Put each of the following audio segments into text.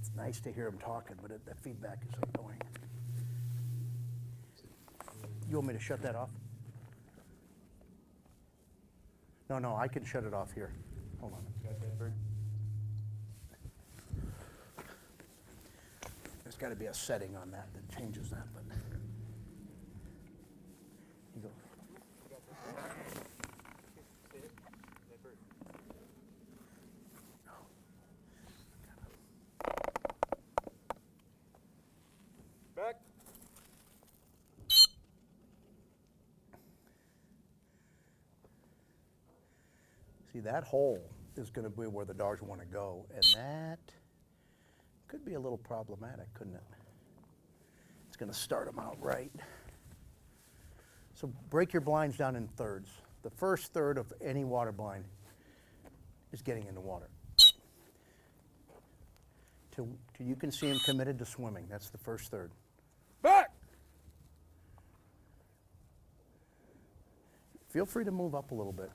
It's nice to hear them talking, but the feedback is annoying. You want me to shut that off? No, I can shut it off here. Hold on. There's got to be a setting on that changes that, but you go. Back. See, that hole is going to be where the dogs want to go, and that could be a little problematic, couldn't it? It's going to start them out right. So break your blinds down in thirds. The first third of any water blind is getting in the water. Till you can see them committed to swimming. That's the first third. Back. Feel free to move up a little bit.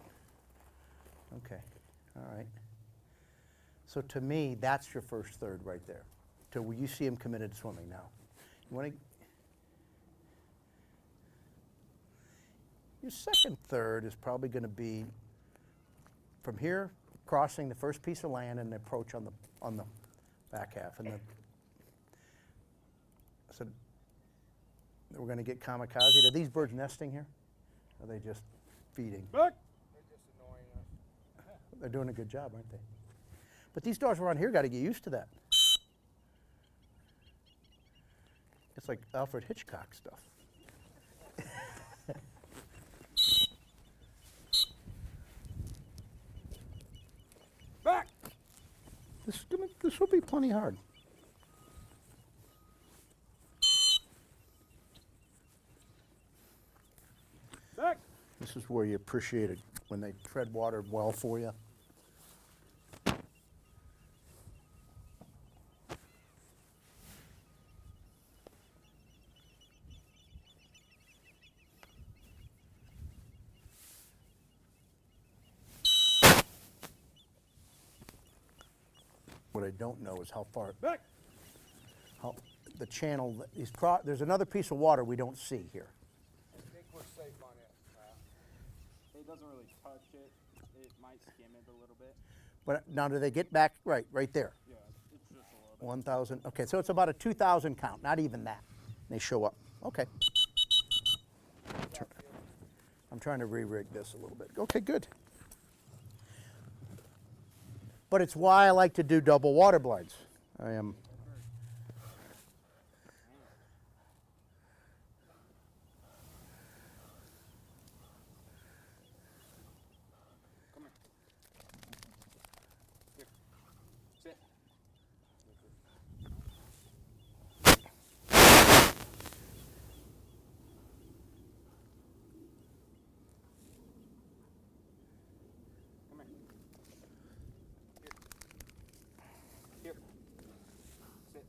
Okay, all right. So to me, that's your first third right there. Till you see him committed to swimming now. You want to. Your second third is probably going to be from here, crossing the first piece of land and the approach on the back half. And so we're going to get kamikaze. Are these birds nesting here? Or are they just feeding? Back. They're just annoying us. They're doing a good job, aren't they? But these dogs around here got to get used to that. It's like Alfred Hitchcock stuff. Back. This will be plenty hard. Back. This is where you appreciate it when they tread water well for you. What I don't know is how far, Back. how the channel, there's another piece of water we don't see here. I think we're safe on it. It doesn't really touch it. It might skim it a little bit. But now do they get back, right there? Yeah, it's just a little bit. 1,000, okay, so it's about a 2,000 count, not even that. They show up, okay. I'm trying to re-rig this a little bit. Okay, good. But it's why I like to do double water blinds. I am. Come here. Here. Sit. Come here. Here. Sit.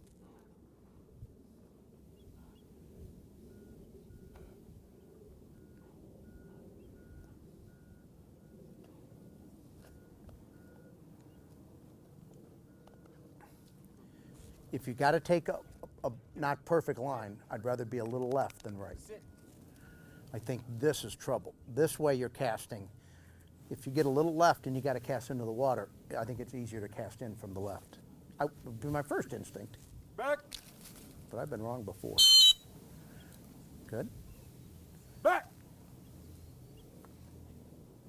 If you got to take a not perfect line, I'd rather be a little left than right. Sit. I think this is trouble. This way you're casting. If you get a little left and you got to cast into the water, I think it's easier to cast in from the left. Would be my first instinct, Back. but I've been wrong before. Good. Back.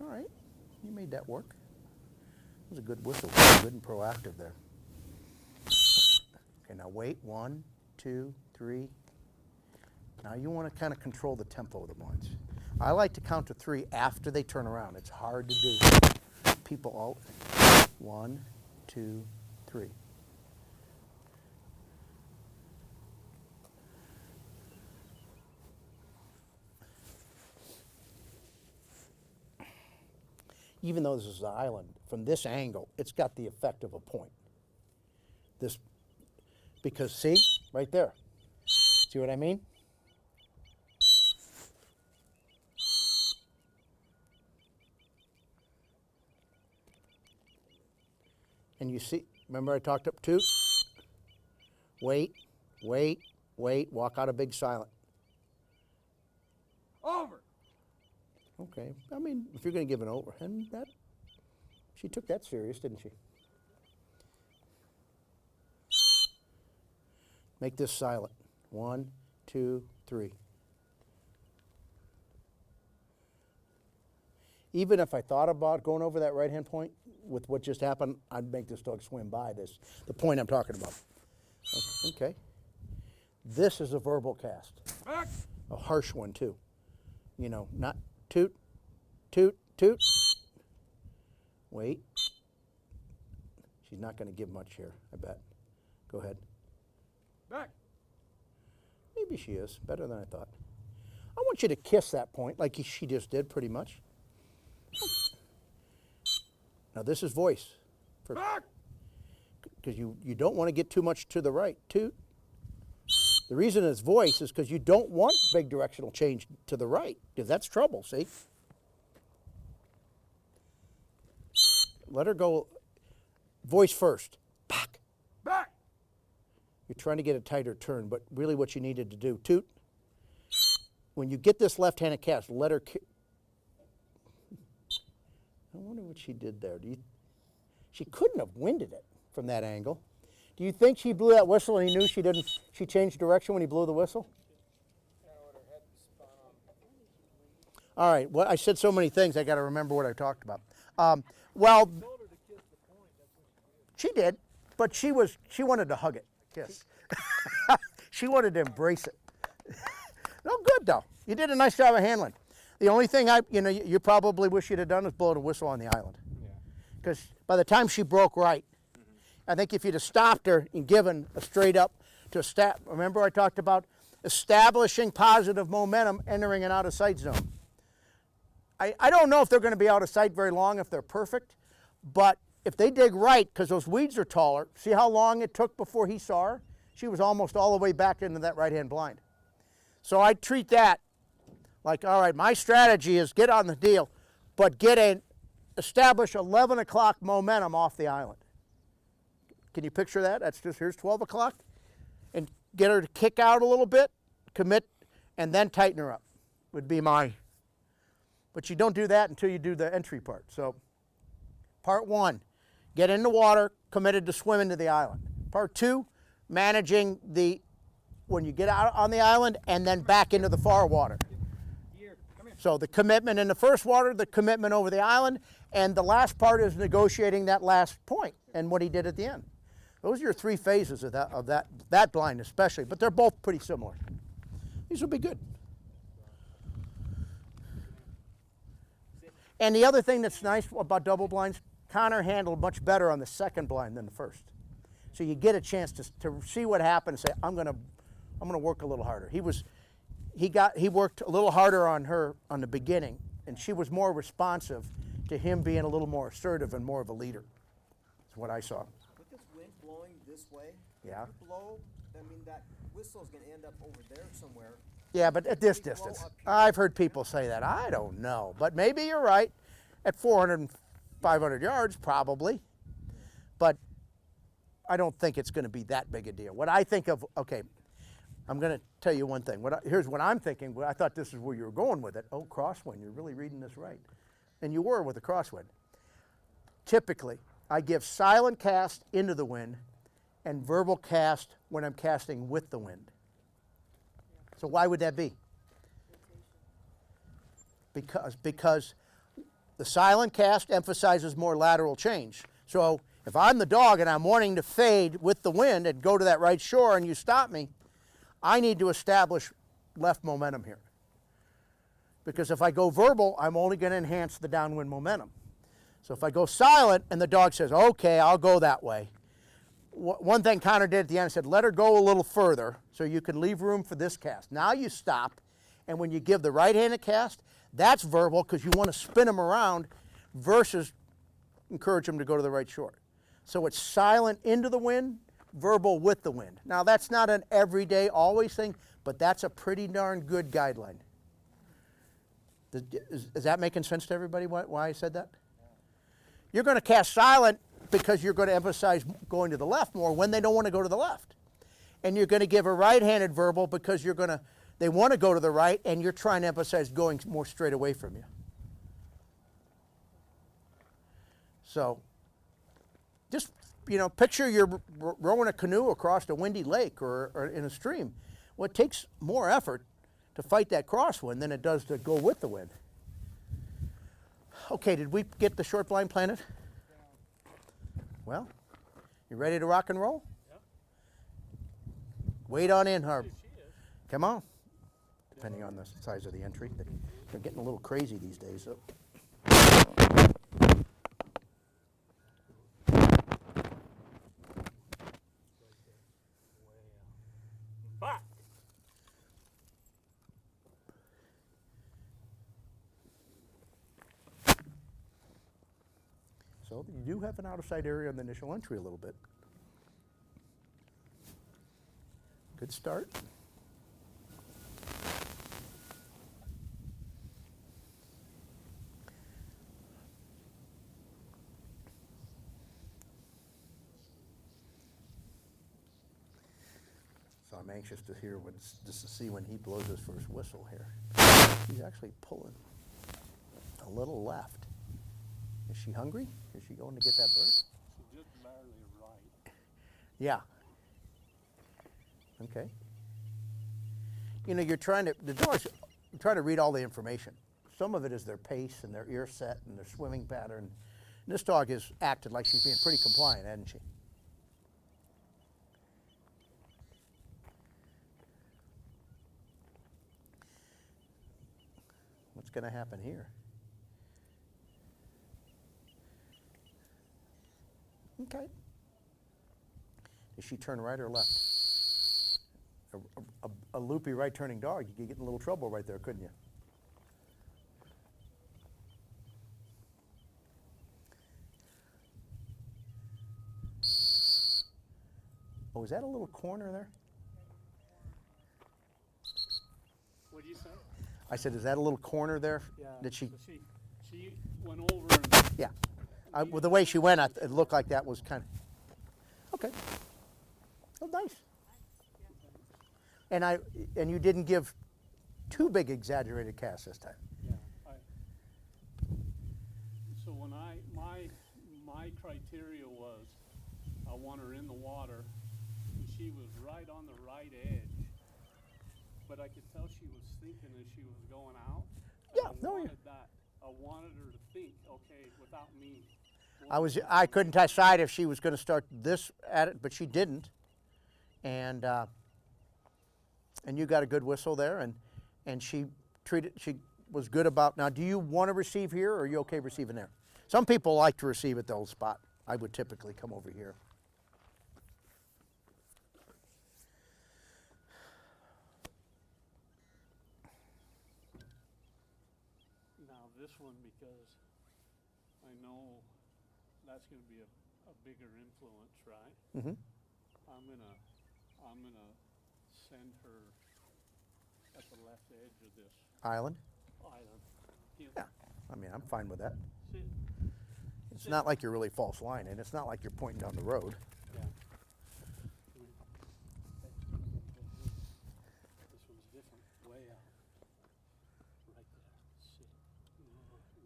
All right, you made that work. It was a good whistle, good and proactive there. Okay, now wait, 1, 2, 3. Now you want to kind of control the tempo of the blinds. I like to count to 3 after they turn around. It's hard to do. People all, 1, 2, 3. Even though this is an island, from this angle, it's got the effect of a point. This, because see, right there. See what I mean? And you see, remember I talked up 2? Wait, wait, wait. Walk out a big silent. Over. Okay. I mean, if you're going to give an over, and that, she took that serious, didn't she? Make this silent. 1, 2, 3. Even if I thought about going over that right-hand point with what just happened, I'd make this dog swim by this, the point I'm talking about. Okay. This is a verbal cast. Back. A harsh one, too. You know, not toot, toot, toot. Wait. She's not going to give much here, I bet. Go ahead. Back. Maybe she is. Better than I thought. I want you to kiss that point like she just did, pretty much. Now, this is voice. Back. Because you don't want to get too much to the right. Toot. The reason it's voice is because you don't want big directional change to the right, because that's trouble, see? Let her go voice first. Back. Back. You're trying to get a tighter turn, but really what you needed to do, toot. When you get this left-handed cast, let her. I wonder what she did there. She couldn't have winded it from that angle. Do you think she blew that whistle and he knew she didn't? She changed direction when he blew the whistle? All right. Well, I said so many things. I got to remember what I talked about. Well, she did, but she wanted to hug it. Yes. She wanted to embrace it. No good though. You did a nice job of handling. The only thing you probably wish you'd have done is blow the whistle on the island. Because by the time she broke right, I think if you'd have stopped her and given a straight up to remember I talked about establishing positive momentum entering an out of sight zone. I don't know if they're going to be out of sight very long if they're perfect, but if they dig right, because those weeds are taller, see how long it took before he saw her? She was almost all the way back into that right-hand blind. So I treat that like, all right, my strategy is get on the deal, but establish 11 o'clock momentum off the island. Can you picture that? That's just, here's 12 o'clock. And get her to kick out a little bit, commit, and then tighten her up would be my, but you don't do that until you do the entry part. So part 1, get in the water, committed to swim into the island. Part 2, managing when you get out on the island and then back into the far water. So the commitment in the first water, the commitment over the island, and the last part is negotiating that last point and what he did at the end. Those are your 3 phases of that blind especially, but they're both pretty similar. These will be good. And the other thing that's nice about double blinds, Connor handled much better on the second blind than the first. So you get a chance to see what happened and say, I'm gonna work a little harder. He worked a little harder on her on the beginning, and she was more responsive to him being a little more assertive and more of a leader. That's what I saw. With this wind blowing this way, Yeah. if you blow, I mean, that whistle's going to end up over there somewhere. Yeah, but at this distance. I've heard people say that. I don't know, but maybe you're right. At 400 and 500 yards, probably. But I don't think it's going to be that big a deal. What I think of, okay, I'm going to tell you one thing. Here's what I'm thinking. I thought this is where you were going with it. Oh, crosswind, you're really reading this right. And you were with a crosswind. Typically, I give silent cast into the wind and verbal cast when I'm casting with the wind. So why would that be? Because the silent cast emphasizes more lateral change. So if I'm the dog and I'm wanting to fade with the wind and go to that right shore and you stop me, I need to establish left momentum here. Because if I go verbal, I'm only going to enhance the downwind momentum. So if I go silent and the dog says, okay, I'll go that way. One thing Connor did at the end, said, let her go a little further so you can leave room for this cast. Now you stop, and when you give the right-handed cast, that's verbal because you want to spin them around versus encourage them to go to the right shore. So it's silent into the wind, verbal with the wind. Now that's not an everyday, always thing, but that's a pretty darn good guideline. Is that making sense to everybody why I said that? You're going to cast silent because you're going to emphasize going to the left more when they don't want to go to the left. and you're going to give a right-handed verbal because they want to go to the right, and you're trying to emphasize going more straight away from you. So, just, picture you're rowing a canoe across a windy lake or in a stream. Well, it takes more effort to fight that crosswind than it does to go with the wind. Okay, did we get the short blind planted? Well, you ready to rock and roll? Yeah. Wade on in, Harv. She is. Come on. Depending on the size of the entry. They're getting a little crazy these days. So. Back. So you do have an out-of-sight area on the initial entry a little bit. Good start. So I'm anxious to hear just to see when he blows his first whistle here. He's actually pulling a little left. Is she hungry? Is she going to get that bird? She just barely right. Yeah. Okay. You're trying to, the dogs, you're trying to read all the information. Some of it is their pace and their ear set and their swimming pattern. And this dog has acted like she's being pretty compliant, hasn't she? What's going to happen here? Okay. Does she turn right or left? A loopy right-turning dog, you could get in a little trouble right there, couldn't you? Oh, is that a little corner there? What did you say? I said, is that a little corner there? Yeah. Did she? So she went over and Yeah. Well, the way she went, it looked like that was kind of, okay. Oh, nice. And you didn't give too big exaggerated casts this time. yeah. So when my criteria was I want her in the water, and she was right on the right edge, but I could tell she was thinking as she was going out. Yeah, no, yeah. I wanted her to think, okay, without me. I couldn't decide if she was going to start this at it, but she didn't. And you got a good whistle there, and she was good about. Now, do you want to receive here, or are you okay receiving there? Some people like to receive at the old spot. I would typically come over here. Now this one, because I know that's going to be a bigger influence, right? Mm-hmm. I'm gonna send her at the left edge of this Island? island. Yeah. I mean, I'm fine with that. See, It's not like you're really false lining. It's not like you're pointing down the road. yeah. This one's different, way out. Right there, see,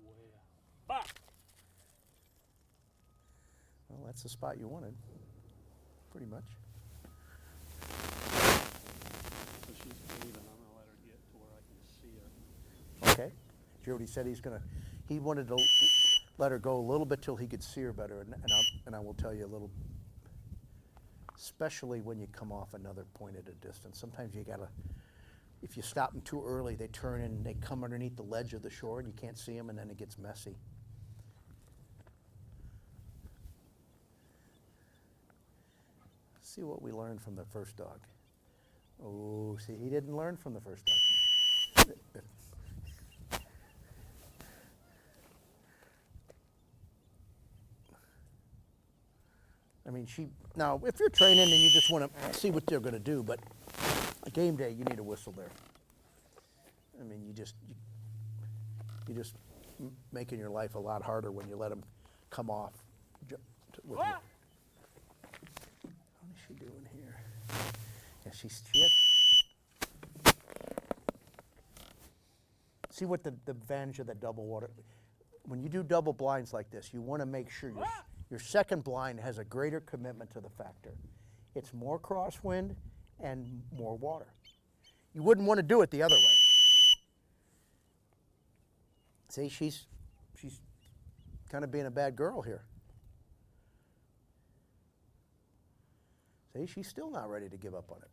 way out. Back! Well, that's the spot you wanted, pretty much. So she's leaving, I'm gonna let her get to where I can see her. Okay. Jody said he wanted to let her go a little bit till he could see her better, and I will tell you a little, especially when you come off another point at a distance. Sometimes you gotta, if you stop them too early, they turn in and they come underneath the ledge of the shore and you can't see them, and then it gets messy. See what we learned from the first dog. Oh, see, he didn't learn from the first dog. I mean, now, if you're training and you just want to see what they're going to do, but a game day, you need a whistle there. I mean, you just making your life a lot harder when you let them come off. With you. What is she doing here? Yeah, she had. See what the advantage of the double water. When you do double blinds like this, you want to make sure your second blind has a greater commitment to the factor. It's more crosswind and more water. You wouldn't want to do it the other way. See, she's kind of being a bad girl here. See, she's still not ready to give up on it.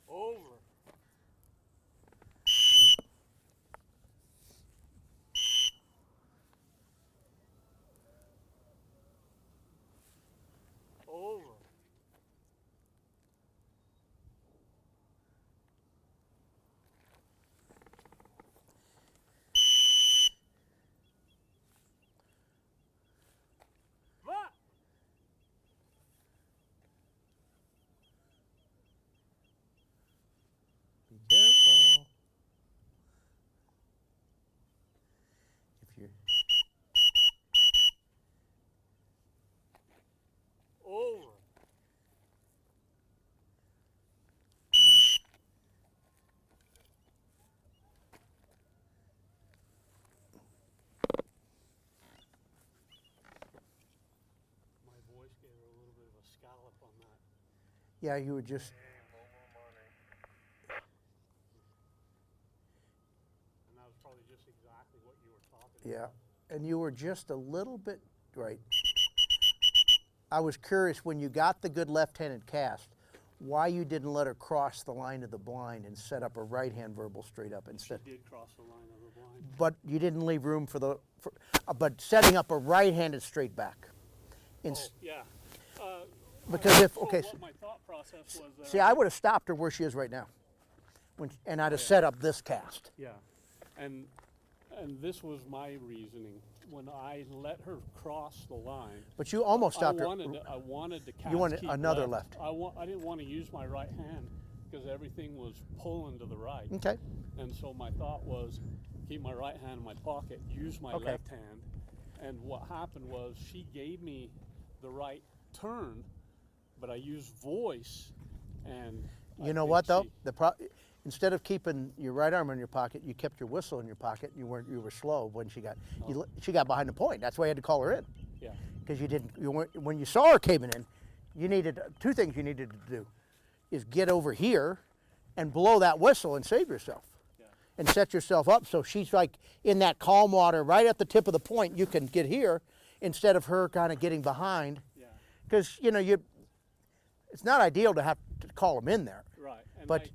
Over. Over. Va! Be careful. If you're Over. My voice gave her a little bit of a scallop on that. yeah, you were just And that was probably just exactly what you were talking about. and you were just a little bit right. I was curious when you got the good left-handed cast, why you didn't let her cross the line of the blind and set up a right-hand verbal straight up She instead. did cross the line of the blind. But you didn't leave room but setting up a right-handed straight back. Oh, yeah. Because if, so okay, what my thought process was that see, I would have stopped her where she is right now. And I'd have set up this cast. Yeah, and this was my reasoning. When I let her cross the line, But you almost stopped I her. wanted to cast. You wanted keep another left. I didn't want to use my right hand because everything was pulling to the right. Okay. And so my thought was, keep my right hand in my pocket, use my Okay. left hand. And what happened was she gave me the right turn, but I used voice, and You know what though? Instead of keeping your right arm in your pocket, you kept your whistle in your pocket. You were slow when she got she got behind the point. That's why you had to call her in. Yeah. Because you weren't, when you saw her coming in, you needed two things you needed to do, is get over here, and blow that whistle and save yourself, Yeah. and set yourself up so she's like in that calm water right at the tip of the point. You can get here instead of her kind of getting behind. Yeah. Because it's not ideal to have to call them in there. Right. And But-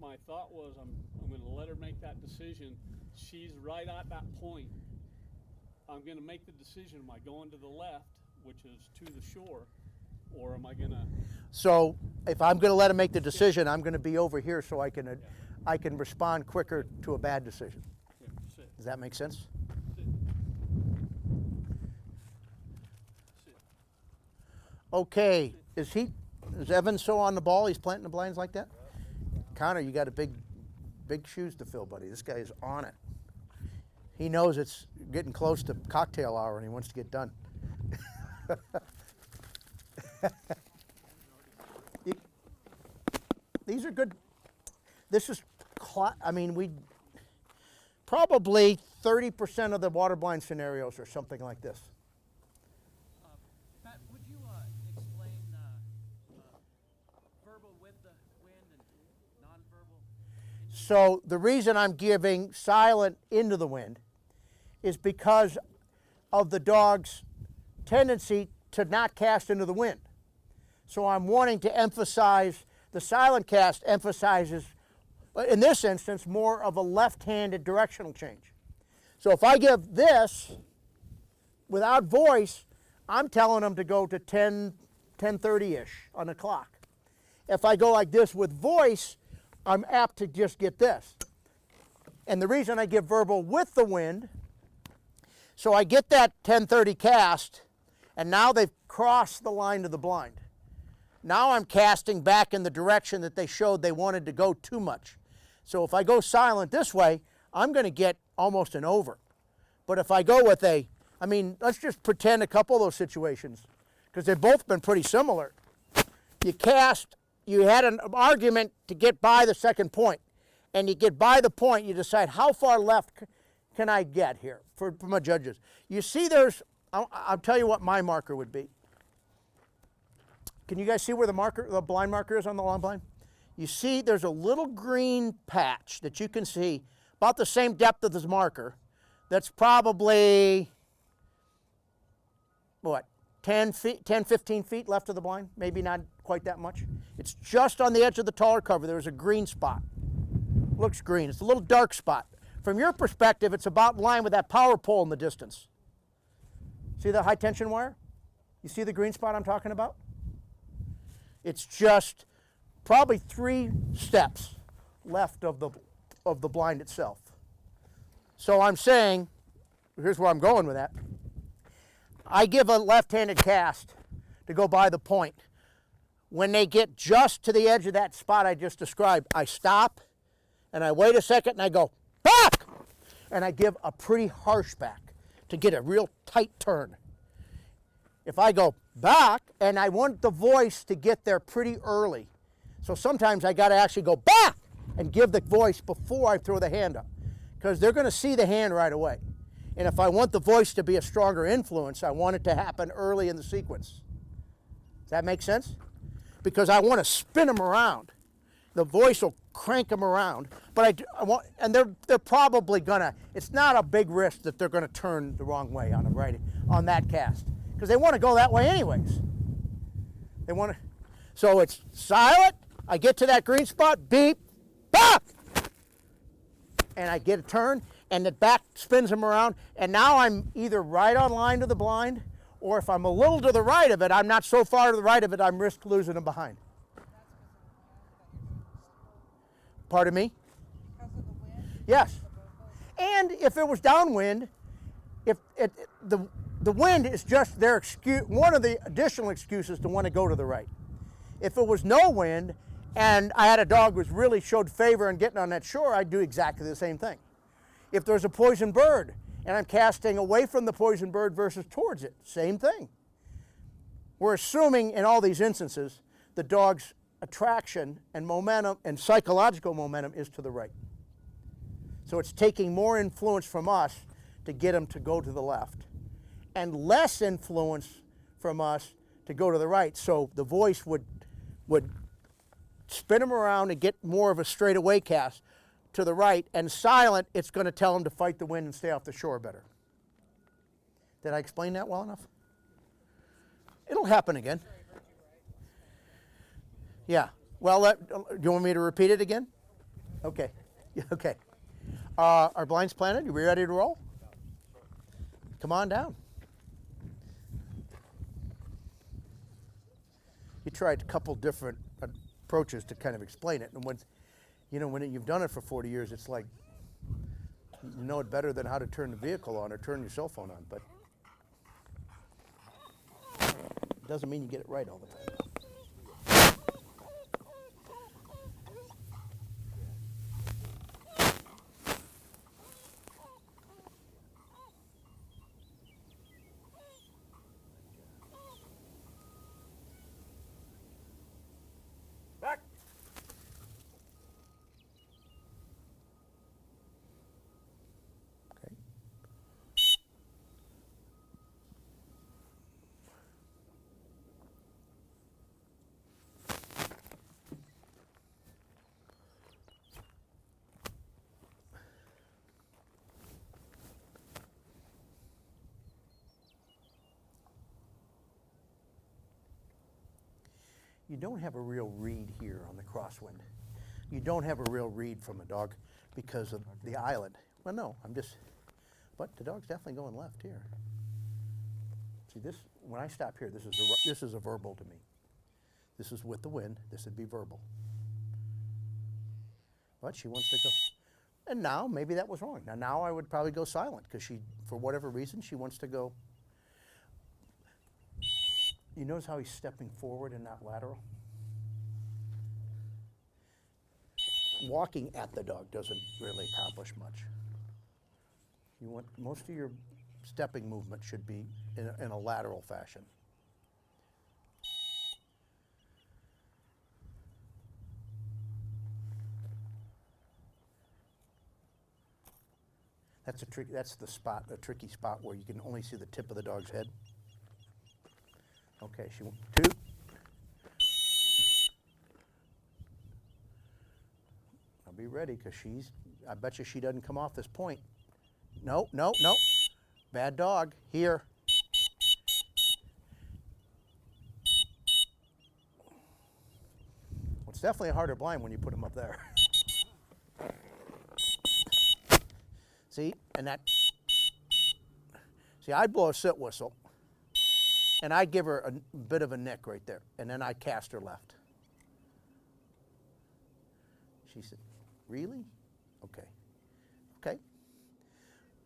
my thought was I'm going to let her make that decision. She's right at that point. I'm going to make the decision. Am I going to the left, which is to the shore, or am I going to? So if I'm going to let him make the decision, I'm going to be over here so I can respond quicker to a bad decision. Yeah, sit. Does that make sense? Sit. Sit. Okay. Is Evan so on the ball? He's planting the blinds like that? Connor, you got big shoes to fill, buddy. This guy is on it. He knows it's getting close to cocktail hour and he wants to get done. These are good. This is, we probably 30% of the water blind scenarios are something like this. Pat, would you explain verbal with the wind and nonverbal? So the reason I'm giving silent into the wind is because of the dog's tendency to not cast into the wind. So I'm wanting to emphasize, the silent cast emphasizes, in this instance, more of a left-handed directional change. So if I give this without voice, I'm telling them to go to 10:30-ish on the clock. If I go like this with voice, I'm apt to just get this. And the reason I give verbal with the wind, so I get that 10:30 cast, and now they've crossed the line to the blind. Now I'm casting back in the direction that they showed they wanted to go too much. So if I go silent this way, I'm going to get almost an over. But if I go with let's just pretend a couple of those situations, because they've both been pretty similar. You had an argument to get by the second point, and you get by the point, you decide how far left can I get here for my judges. You see I'll tell you what my marker would be. Can you guys see where the blind marker is on the long blind? You see there's a little green patch that you can see about the same depth of this marker. That's probably, 10, 15 feet left of the blind? Maybe not quite that much. It's just on the edge of the taller cover. There's a green spot. Looks green. It's a little dark spot. From your perspective, it's about in line with that power pole in the distance. See the high tension wire? You see the green spot I'm talking about? It's just probably 3 steps left of the blind itself. So I'm saying, here's where I'm going with that. I give a left-handed cast to go by the point. When they get just to the edge of that spot I just described, I stop and I wait a second and I go back, and I give a pretty harsh back to get a real tight turn. If I go back, and I want the voice to get there pretty early, so sometimes I got to actually go back and give the voice before I throw the hand up, because they're going to see the hand right away. And if I want the voice to be a stronger influence, I want it to happen early in the sequence. Does that make sense? Because I want to spin them around. The voice will crank them around, but I want, and they're probably gonna. It's not a big risk that they're gonna turn the wrong way on them, right? On that cast, because they want to go that way anyways. They want to. So it's silent. I get to that green spot. Beep, back, and I get a turn, and the back spins them around, and now I'm either right on line to the blind, or if I'm a little to the right of it, I'm not so far to the right of it, I'm risk losing them behind. Pardon me? Because of the wind? Yes. And if it was downwind, the wind is just their excuse, one of the additional excuses to want to go to the right. If it was no wind and I had a dog who really showed favor in getting on that shore, I'd do exactly the same thing. If there's a poison bird and I'm casting away from the poison bird versus towards it, same thing. We're assuming in all these instances the dog's attraction and momentum and psychological momentum is to the right. So it's taking more influence from us to get them to go to the left, and less influence from us to go to the right. So the voice would spin them around and get more of a straightaway cast to the right, and silent, it's going to tell them to fight the wind and stay off the shore better. Did I explain that well enough? It'll happen again. Yeah. Well, do you want me to repeat it again? Okay. Okay. Our blinds planted. You ready to roll? Come on down. You tried a couple different approaches to kind of explain it, and when you've done it for 40 years, it's like you know it better than how to turn the vehicle on or turn your cell phone on, but it doesn't mean you get it right all the time. You don't have a real read here on the crosswind. You don't have a real read from a dog because of the island. Well, no, but the dog's definitely going left here. See this, when I stop here, this is a verbal to me. This is with the wind, this would be verbal. But she wants to go, and now maybe that was wrong. Now I would probably go silent because she, for whatever reason, she wants to go. You notice how he's stepping forward and not lateral? Walking at the dog doesn't really accomplish much. You want, most of your stepping movement should be in a lateral fashion. That's a trick. That's the spot, a tricky spot where you can only see the tip of the dog's head. Okay, she went 2. I'll be ready because I bet you she doesn't come off this point. No, no, no. Bad dog. Here. Well, it's definitely a harder blind when you put them up there. See, and that. See, I'd blow a sit whistle, and I'd give her a bit of a nick right there, and then I'd cast her left. She said, "Really? Okay, okay."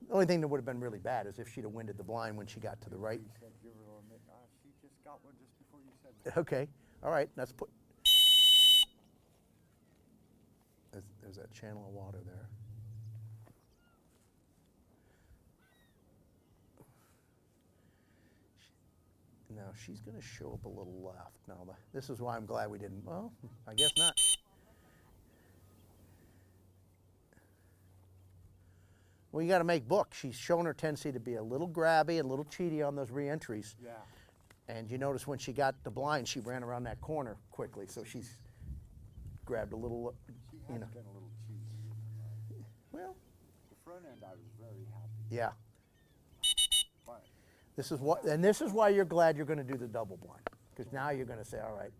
The only thing that would have been really bad is if she'd have winded the blind when she got to the right. You said give her a little nick. She just got one just before you said that. Okay, all right, let's put. There's that channel of water there. Now she's going to show up a little left. Now this is why I'm glad we didn't. Well, I guess not. Well, you got to make book. She's shown her tendency to be a little grabby and a little cheaty on those re-entries. Yeah. And you notice when she got the blind, she ran around that corner quickly. So she's grabbed a little, She you has know. been a little cheesy. Well, The front end, I was very happy. yeah. But This is why you're glad you're going to do the double blind, because now you're going to say, all right,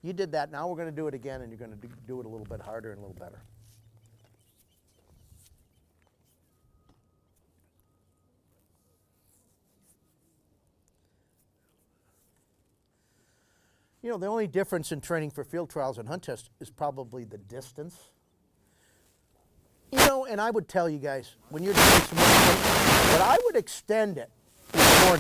you did that. Now we're going to do it again, and you're going to do it a little bit harder and a little better. You know, the only difference in training for field trials and hunt tests is probably the distance. You know, and I would tell you guys, when you're doing some more, that I would extend it before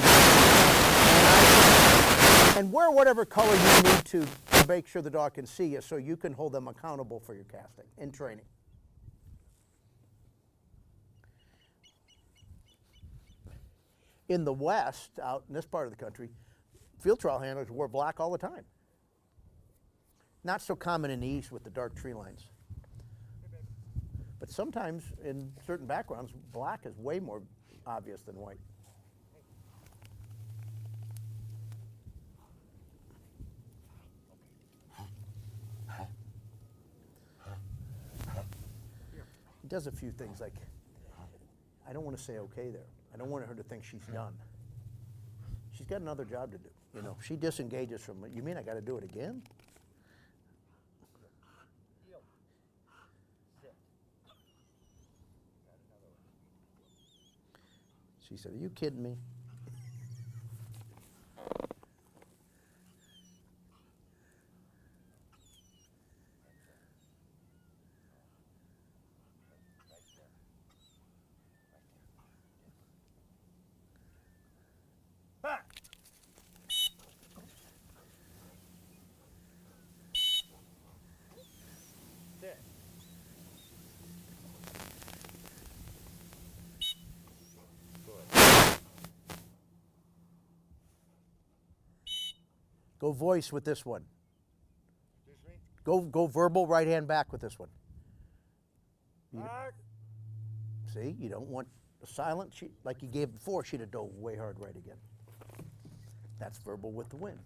and wear whatever color you need to make sure the dog can see you so you can hold them accountable for your casting in training. In the West, out in this part of the country, field trial handlers wore black all the time. Not so common in the East with the dark tree lines. But sometimes in certain backgrounds, black is way more obvious than white. He does a few things like, I don't want to say okay there. I don't want her to think she's done. She's got another job to do. You know, she disengages from it. You mean I got to do it again? She said, "Are you kidding me?" Go voice with this one. excuse me. Go verbal right hand back with this one. Back. See, you don't want a silent, like you gave before, she'd have dove way hard right again. That's verbal with the wind.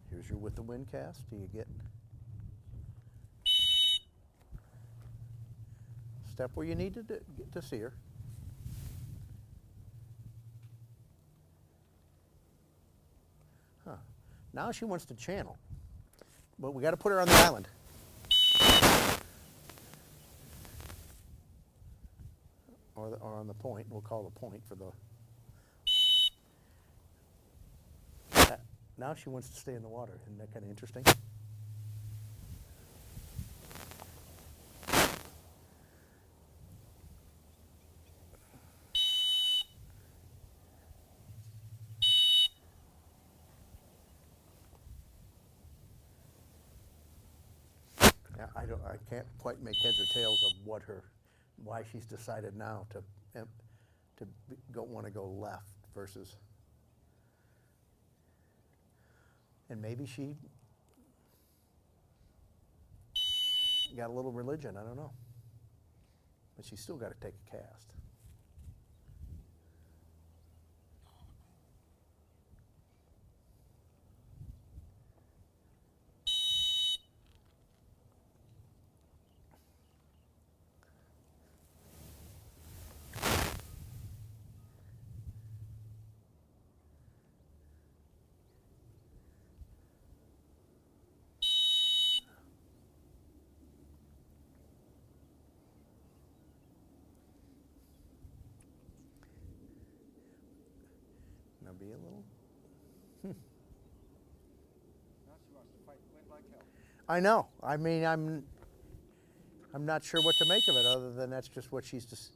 Here's your with the wind cast. Do you get step where you need to get to see her? Huh. Now she wants to channel, but we got to put her on the island. Or on the point. We'll call the point for the. Now she wants to stay in the water. Isn't that kind of interesting? I can't quite make heads or tails of why she's decided now to want to go left versus, and maybe she got a little religion, I don't know. But she's still got to take a cast. Now be a little. Now she wants to fight wind like hell. I know. I mean, I'm not sure what to make of it other than that's just what she's just.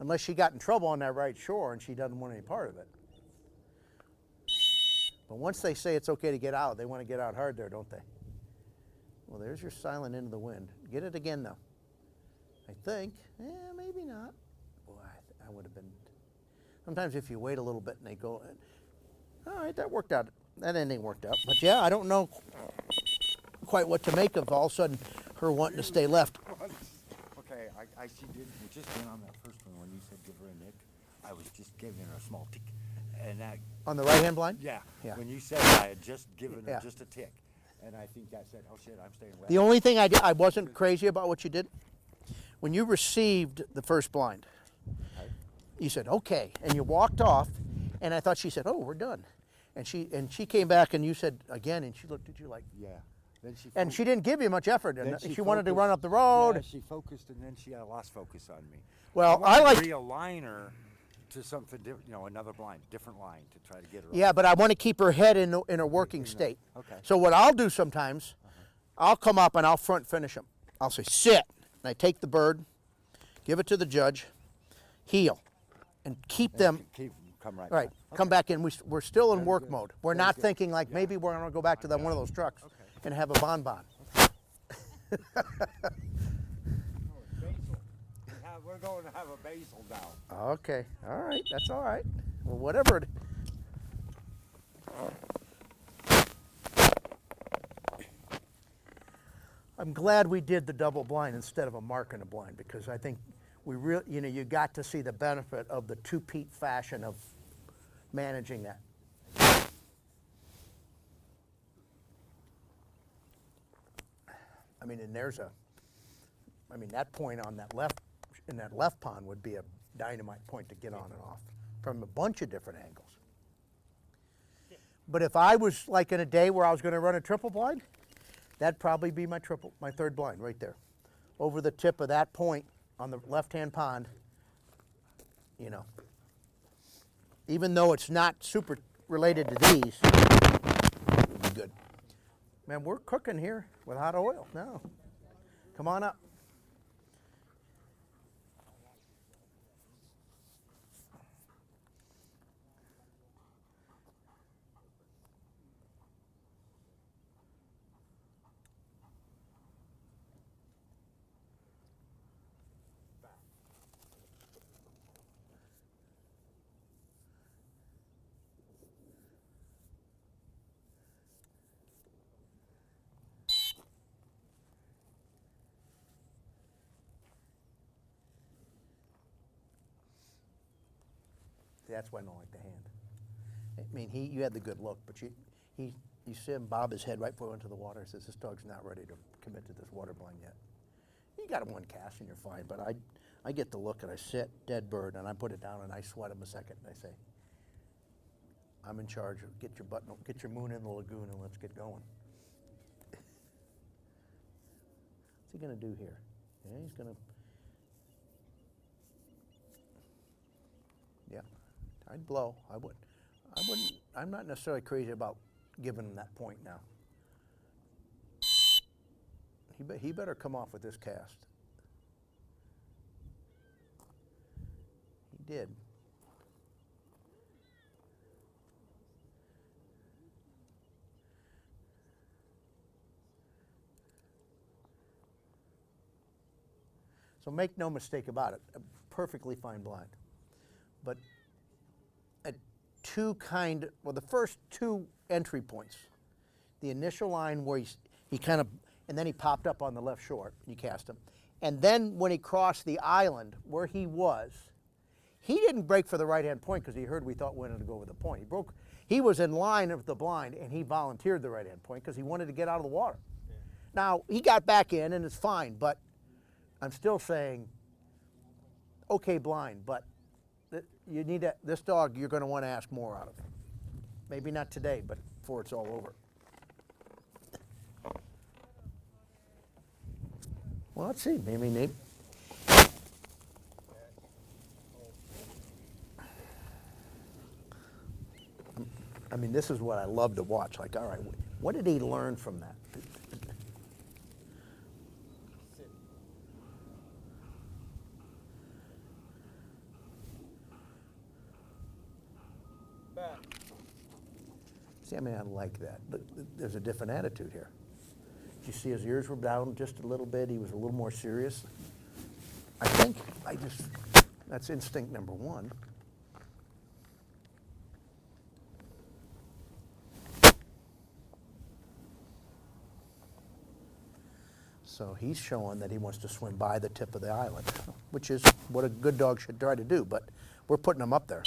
Unless she got in trouble on that right shore and she doesn't want any part of it. But once they say it's okay to get out, they want to get out hard there, don't they? Well, there's your silent into the wind. Get it again, though. I think. Maybe not. Boy, I would have been. Sometimes if you wait a little bit and they go, all right, that worked out. That ending worked out. But yeah, I don't know quite what to make of all of a sudden her wanting to stay left. Okay, I she did. We just went on that first one when you said give her a nick. I was just giving her a small tick, and that. On the right-hand blind? Yeah. Yeah. When you said I had just given her Yeah. just a tick, and I think I said, oh shit, I'm staying left. The only thing I did, I wasn't crazy about what you did. When you received the first blind, Okay. you said, okay, and you walked off, and I thought she said, oh, we're done. And she came back and you said again, and she looked at you like, Yeah. Then she. and she didn't give you much effort. And Then she wanted to focused. run up the road. Yeah, she focused, and then she lost focus on me. Well, wanted I to like, realign her to something different, another blind, different line to try to get her. yeah, off. but I want to keep her head in a working state. Okay. So what I'll do sometimes, I'll come up and I'll front finish them. I'll say, sit, and I take the bird, give it to the judge, heel, and keep them. Keep come right. Right, back. come back in. We're still in Very work good. mode. We're Very not good. thinking like maybe we're going to go back to one of those trucks and have a bonbon. We're going to have a basil now. Okay, all right, that's all right. Well, whatever. I'm glad we did the double blind instead of a mark in a blind because I think we really, you got to see the benefit of the two-peat fashion of managing that. I mean, and that point on that left, in that left pond would be a dynamite point to get on and off from a bunch of different angles. But if I was like in a day where I was going to run a triple blind, that'd probably be my third blind right there. Over the tip of that point on the left-hand pond, even though it's not super related to these, it would be good. Man, we're cooking here with hot oil now. Come on up. That's why I don't like the hand. I mean, you had the good look, but you see him bob his head right before he went to the water and says, this dog's not ready to commit to this water blind yet. You got him one cast and you're fine, but I get the look and I sit, dead bird, and I put it down and I sweat him a second and I say, I'm in charge. Get your moon in the lagoon and let's get going. What's he gonna do here? Yeah, he's gonna, yeah. I'd blow. I wouldn't. I'm not necessarily crazy about giving him that point now. He better come off with this cast. He did. So make no mistake about it, a perfectly fine blind. But at the first two entry points, the initial line where he kind of, and then he popped up on the left short, you cast him. And then when he crossed the island where he was, he didn't break for the right-hand point because he heard we thought we wanted to go over the point. He was in line of the blind and he volunteered the right-hand point because he wanted to get out of the water. Yeah. Now, he got back in and it's fine, but I'm still saying, okay, blind, but you need to, this dog you're going to want to ask more out of. Maybe not today, but before it's all over. Well, let's see. Maybe Nate. I mean, this is what I love to watch. Like, all right, what did he learn from that? Back. See, I mean, I like that. But there's a different attitude here. Did you see his ears were down just a little bit? He was a little more serious. I think that's instinct number one. So he's showing that he wants to swim by the tip of the island, which is what a good dog should try to do, but we're putting him up there.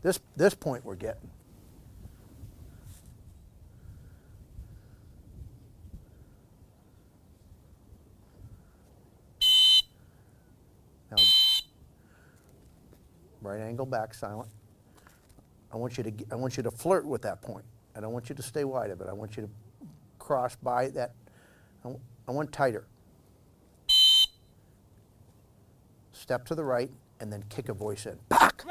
This point we're getting. Now, right angle back, silent. I want you to flirt with that point. I don't want you to stay wide of it. I want you to cross by that. I want tighter. Step to the right and then kick a voice in. Back!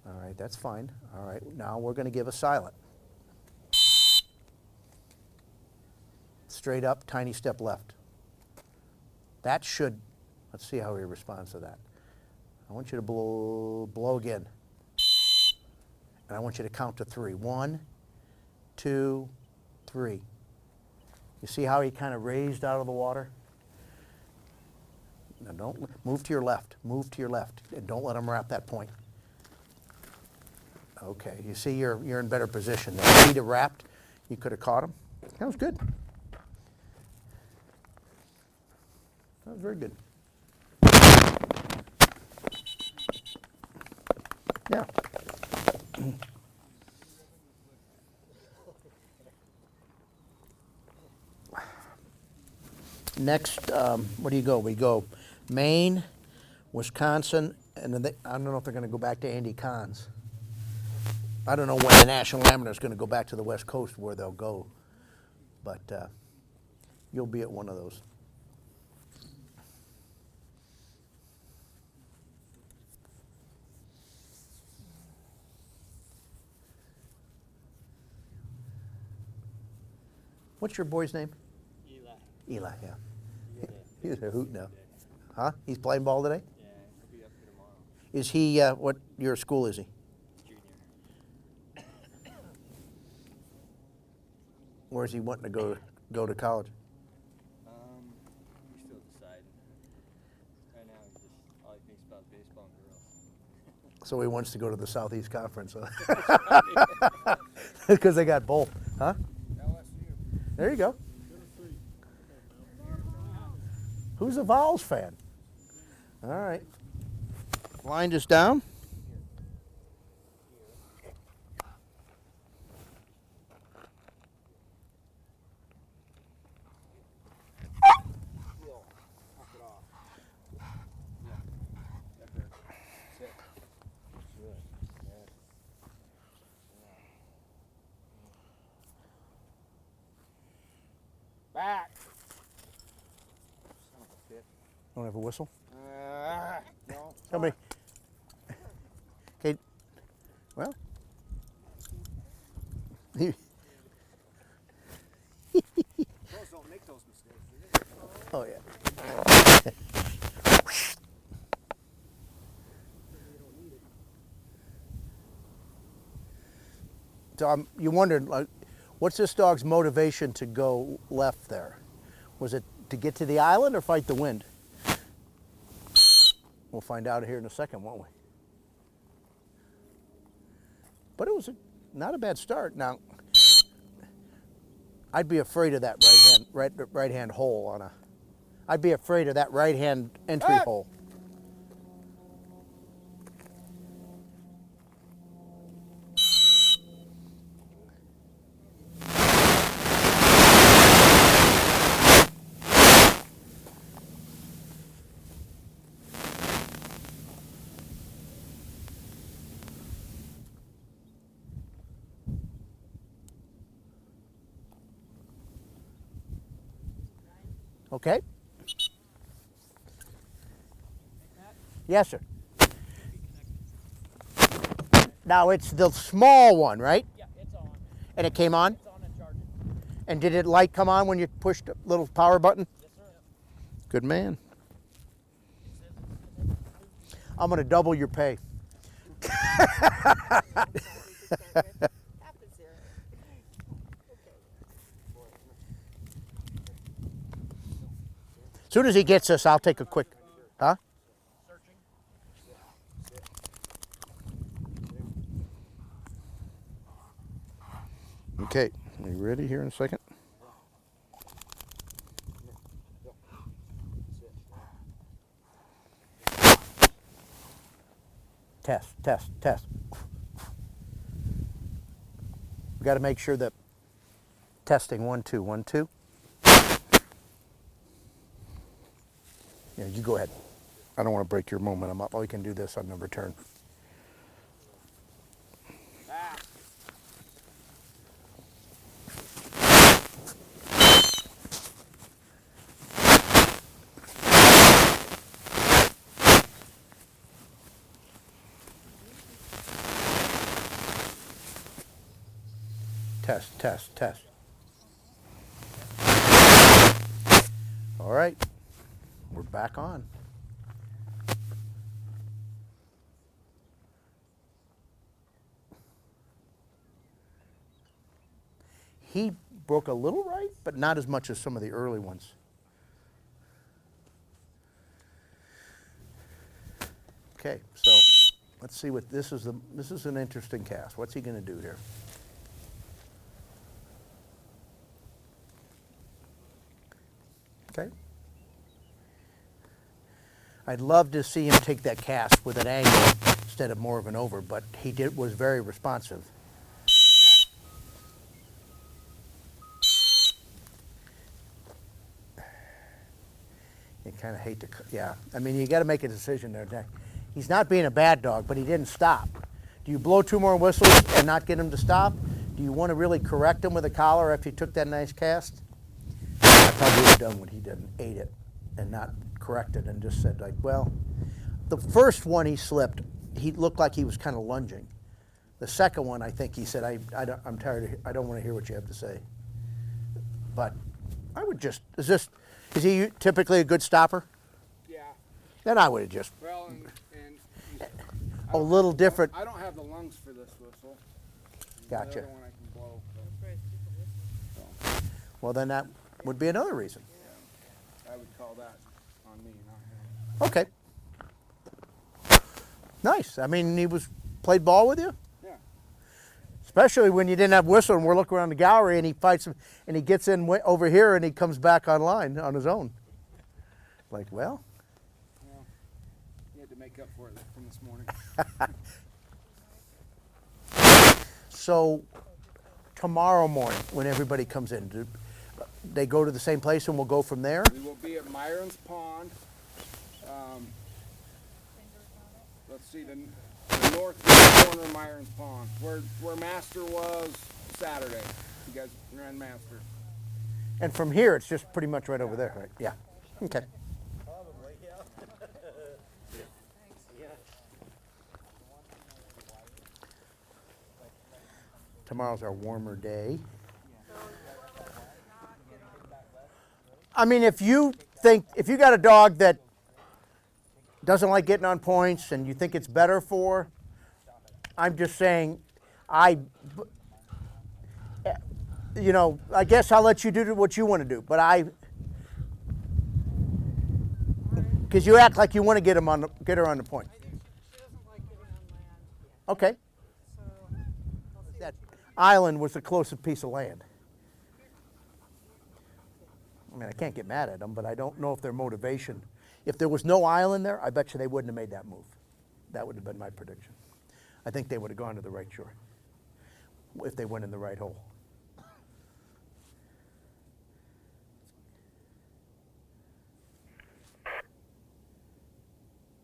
All right, that's fine. All right, now we're going to give a silent. Straight up, tiny step left. That should, let's see how he responds to that. I want you to blow again. And I want you to count to 3. 1, 2, 3. You see how he kind of raised out of the water? Now don't move to your left. Move to your left, and don't let him wrap that point. Okay, you see you're in better position. If he'd have wrapped, you could have caught him. That was good. That was very good. Yeah. Next, where do you go? We go Maine, Wisconsin, and then I don't know if they're going to go back to Andy Kahn's. I don't know when the National Amateur is going to go back to the West Coast where they'll go, but you'll be at one of those. What's your boy's name? Eli, yeah. He's a hoot now. Huh? He's playing ball today? Yeah, he'll be up here tomorrow. Is he, what your school is he? Junior. Where's he wanting to go to college? We're still deciding. Right now, he's just, all he thinks about is baseball and girls. So he wants to go to the Southeast Conference, huh? Because they got both, huh? LSU. There you go. Who's a Vols fan? All right. Blind is down. Back. Don't have a whistle? No. Somebody. Okay. Well. Girls don't make those mistakes, do they? Oh, yeah. So you wondered, like, what's this dog's motivation to go left there? Was it to get to the island or fight the wind? We'll find out here in a second, won't we? But it was not a bad start. Now, I'd be afraid of that right hand hole on a. I'd be afraid of that right hand entry hole. Okay. Yes, sir. Now it's the small one, right? Yeah, it's on. And it came on? It's on and charging. And did it light come on when you pushed the little power button? Yes, sir. Good man. I'm going to double your pay. As soon as he gets us, I'll take a quick, huh? Searching. Okay, are you ready here in a second? Test, test, test. We got to make sure that testing 1 2 1 2. Yeah, you go ahead. I don't want to break your momentum up. We can do this on the return. Test, test, test. All right, we're back on. He broke a little right, but not as much as some of the early ones. Okay, so let's see what this is. This is an interesting cast. What's he going to do here? Okay. I'd love to see him take that cast with an angle instead of more of an over, but he was very responsive. You kind of hate to, yeah. I mean, you got to make a decision there, Jack. He's not being a bad dog, but he didn't stop. Do you blow 2 more whistles and not get him to stop? Do you want to really correct him with a collar after he took that nice cast? I probably would have done what he did and ate it and not corrected and just said, like, well, the first one he slipped, he looked like he was kind of lunging. The second one, I think he said, I'm tired, I don't want to hear what you have to say. But I would just, is he typically a good stopper? Yeah, Then I would have just, well, and a little different. I don't have the lungs for this whistle. Gotcha. The other one I can blow. Well, then that would be another reason. I would call that on me, not him. Okay. Nice. I mean, he played ball with you? Yeah. Especially when you didn't have whistle and we're looking around the gallery and he fights him and he gets in over here and he comes back online on his own. Like, well. Well, he had to make up for it from this morning. So tomorrow morning when everybody comes in, do they go to the same place and we'll go from there? We will be at Myron's Pond. Let's see, the northwest corner of Myron's Pond, where Master was Saturday. You guys ran Master. And from here, it's just pretty much right over there, right? Yeah. Okay. Probably, yeah. Tomorrow's our warmer day. I mean, if you got a dog that doesn't like getting on points and you think it's better for, I'm just saying, I guess I'll let you do what you want to do, but Because you act like you want to get her on the point. I think she doesn't like getting on land, Okay. so we'll see. That island was the closest piece of land. I mean, I can't get mad at them, but I don't know if their motivation. If there was no island there, I bet you they wouldn't have made that move. That would have been my prediction. I think they would have gone to the right shore if they went in the right hole.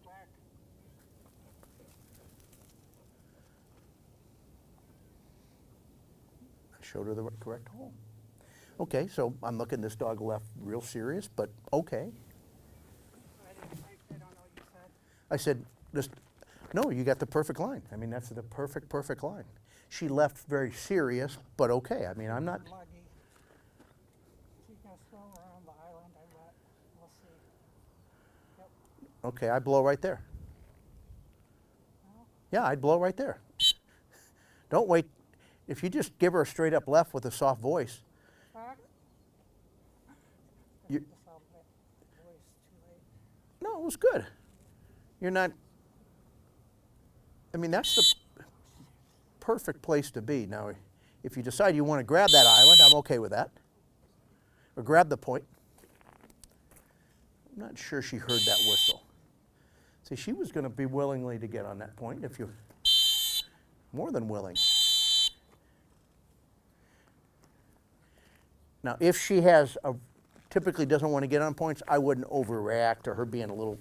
Back. I showed her the correct hole. Okay, so I'm looking, this dog left real serious, but okay. I don't know what you said. I said, no, you got the perfect line. I mean, that's the perfect line. She left very serious, but okay. I mean, I'm not, Muggy. She's gonna swim around the island, I bet. We'll see. Yep. okay, I'd blow right there. Yeah, I'd blow right there. Don't wait. If you just give her a straight up left with a soft voice, Back. You- This all bit voice too late. no, it was good. You're not, I mean, that's the perfect place to be. Now, if you decide you want to grab that island, I'm okay with that. Or grab the point. I'm not sure she heard that whistle. See, she was going to be willingly to get on that point if you, more than willing. Now, if she has a, typically doesn't want to get on points, I wouldn't overreact to her being a little.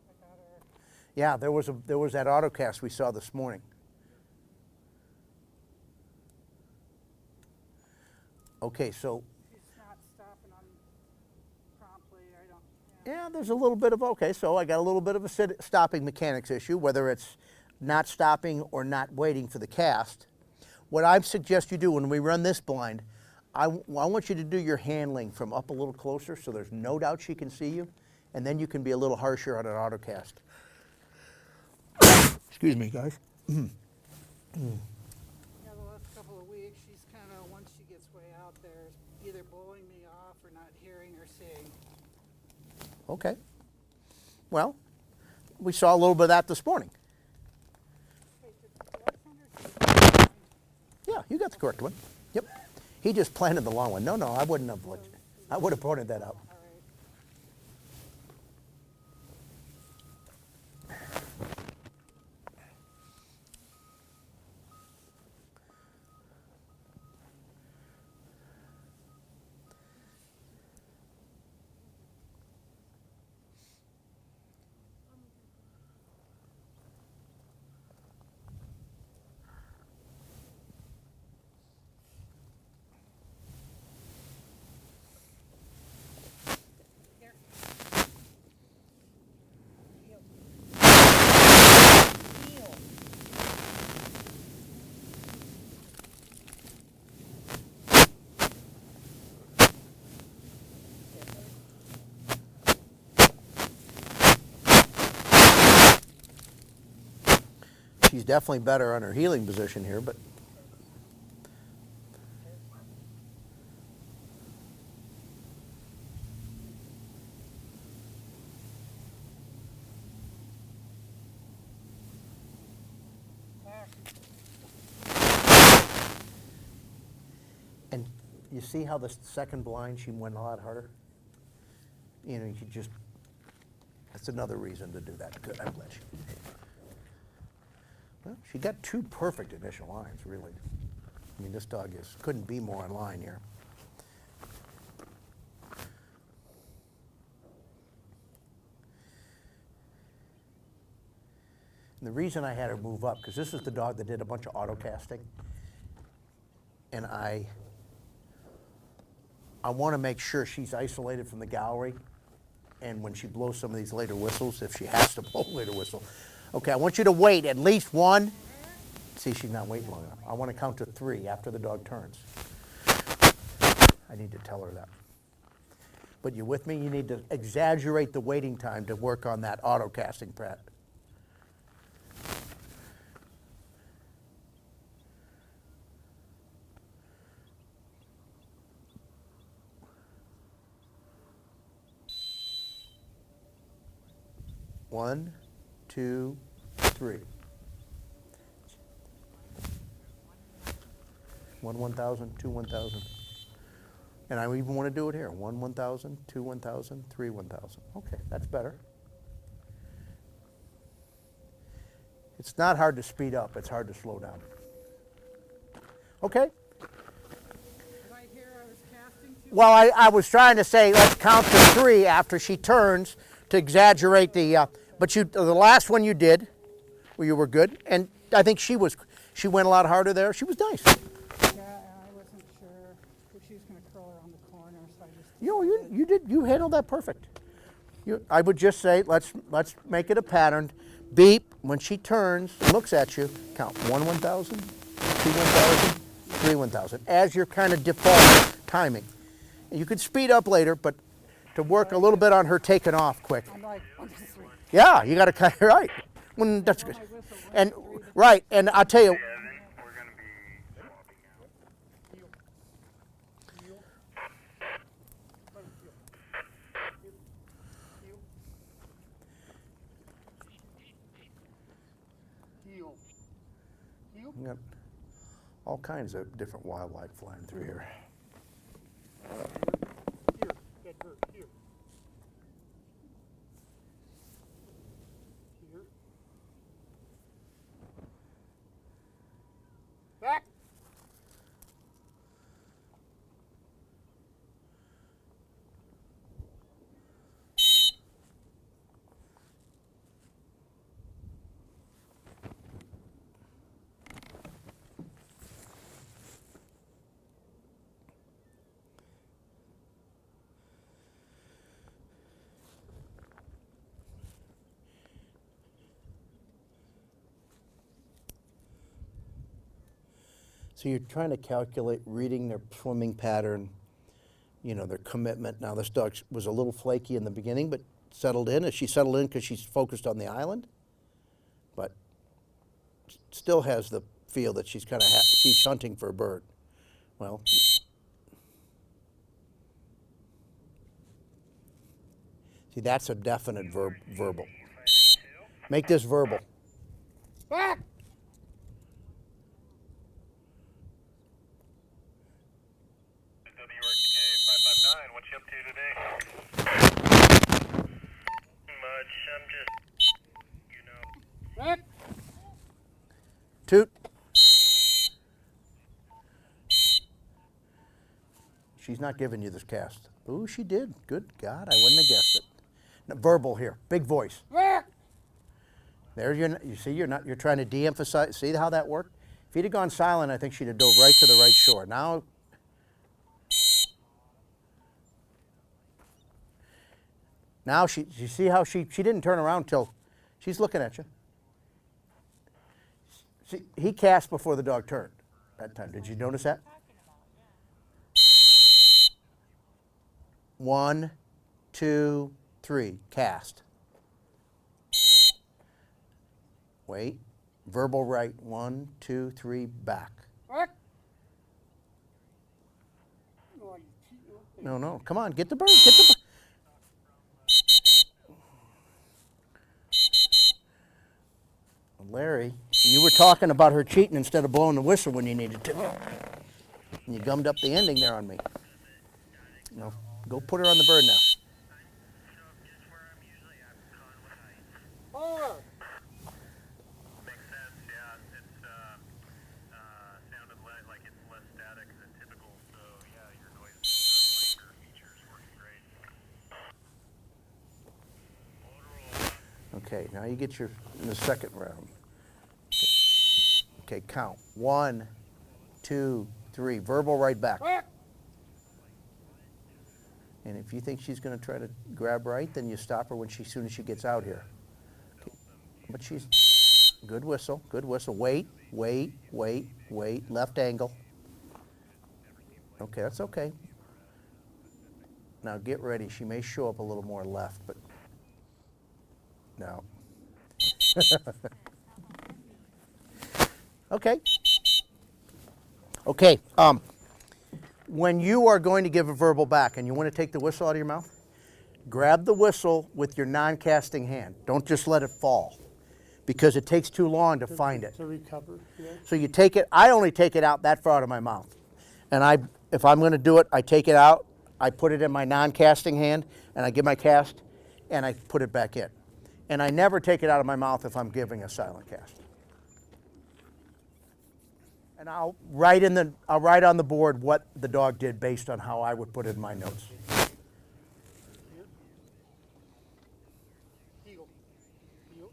I got her. Yeah, there was that autocast we saw this morning. Okay, so She's not stopping on promptly, I don't, yeah, there's a little bit of, okay, so I got a little bit of a stopping mechanics issue, whether it's not stopping or not waiting for the cast. What I suggest you do when we run this blind, I want you to do your handling from up a little closer so there's no doubt she can see you, and then you can be a little harsher on an autocast. Excuse me, guys. yeah, the last couple of weeks, she's kinda, once she gets way out there, either blowing me off or not hearing or seeing. Okay. Well, we saw a little bit of that this morning. Wait, did I send her to the Yeah, you got the correct one. Yep. He just planted the long one. No, I wouldn't have. I would have pointed that out. All right. Here. Heel. Heel. She's definitely better on her healing position here, but Back. and you see how the second blind she went a lot harder. You know, you just. That's another reason to do that. Good, I'm glad she. Well, she got two perfect initial lines, really. I mean, this dog couldn't be more in line here. And the reason I had her move up, because this is the dog that did a bunch of auto casting, and I want to make sure she's isolated from the gallery, and when she blows some of these later whistles, if she has to blow a later whistle. Okay, I want you to wait at least one. See, she's not waiting long enough. I want to count to 3 after the dog turns. I need to tell her that. But you with me? You need to exaggerate the waiting time to work on that auto casting, Pratt. One, two, three. One 1,000, two 1,000. And I even want to do it here. One 1,000, two 1,000, three 1,000. Okay, that's better. It's not hard to speed up, it's hard to slow down. Okay? Did I hear I was casting too? Well, I was trying to say let's count to three after she turns to exaggerate the, but the last one you did, well, you were good, and I think she went a lot harder there. She was nice. Yeah, I wasn't sure if she was going to curl around the corner, so I just. You handled that perfect. I would just say let's make it a pattern. Beep when she turns, looks at you. Count 1 1,000, 2 1,000, 3 1,000 as your kind of default timing. You could speed up later, but to work a little bit on her taking off quick. I'm like, 1, 2, 3. Yeah, you got to cut right. When that's good. And right, and I'll tell you. Heel. Heel. We got all kinds of different wildlife flying through here. Here. Get her. Here. Here. Back. So you're trying to calculate reading their swimming pattern, their commitment. Now this dog was a little flaky in the beginning, but settled in. Is she settled in because she's focused on the island? But still has the feel that she's kind of she's hunting for a bird. Well, see, that's a definite verbal. Make this verbal. Back. WRTK 559, what you up to today? Much, I'm just, Back. Toot. She's not giving you this cast. Ooh, she did. Good God, I wouldn't have guessed it. Now, verbal here, big voice. Back. There you see, you're trying to de-emphasize. See how that worked? If he'd have gone silent, I think she'd have dove right to the right shore. Now you see how she didn't turn around till she's looking at you. See, he cast before the dog turned that time. Did you notice that? 1, 2, 3, cast. Wait, verbal right, 1, 2, 3, back. Back. Oh, you cheat. No, come on, get the bird, get the bird. Larry, you were talking about her cheating instead of blowing the whistle when you needed to. And you gummed up the ending there on me. No, go put her on the bird now. Forward. makes sense, yeah. It's, sounded like it's less static than typical, so yeah, your noise, micro feature is working great. Okay, now you get in the second round. Okay, count. 1, 2, 3. Verbal right back. Back. And if you think she's going to try to grab right, then you stop her as soon as she gets out here. Okay. But she's good whistle, good whistle. Wait, wait, wait, wait. Left angle. Okay, that's okay. Now get ready. She may show up a little more left, but no. Okay. Okay. When you are going to give a verbal back and you want to take the whistle out of your mouth, grab the whistle with your non-casting hand. Don't just let it fall, because it takes too long to find it. To recover, yeah. So you take it, I only take it out that far out of my mouth. And if I'm going to do it, I take it out, I put it in my non-casting hand, and I give my cast, and I put it back in. And I never take it out of my mouth if I'm giving a silent cast. And I'll write on the board what the dog did based on how I would put it in my notes. Heel. Heel.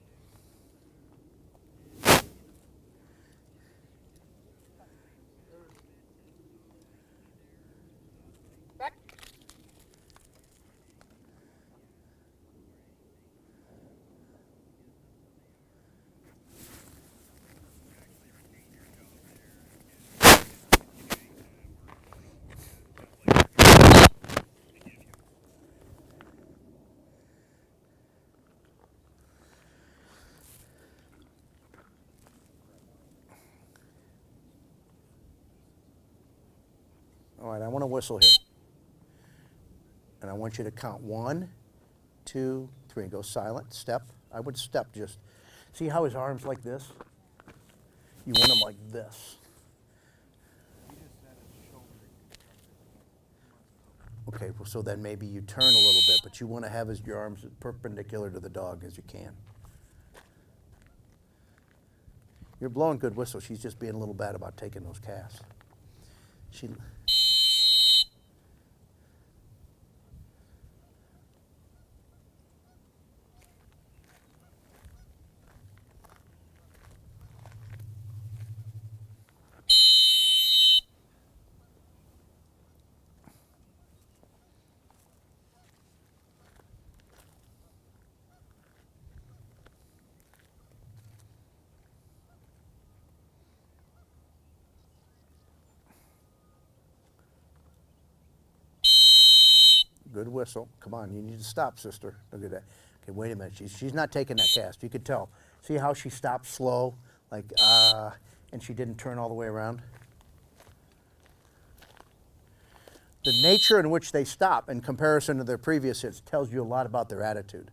All right, I want to whistle here. And I want you to count 1, 2, 3. Go silent, step. I would step just. See how his arm's like this? You want him like this. Okay, well, so then maybe you turn a little bit, but you want to have your arms as perpendicular to the dog as you can. You're blowing good whistle. She's just being a little bad about taking those casts. She. Good whistle. Come on, you need to stop, sister. Look at that. Okay, wait a minute. She's not taking that cast. You could tell. See how she stopped slow, like and she didn't turn all the way around. The nature in which they stop in comparison to their previous hits tells you a lot about their attitude.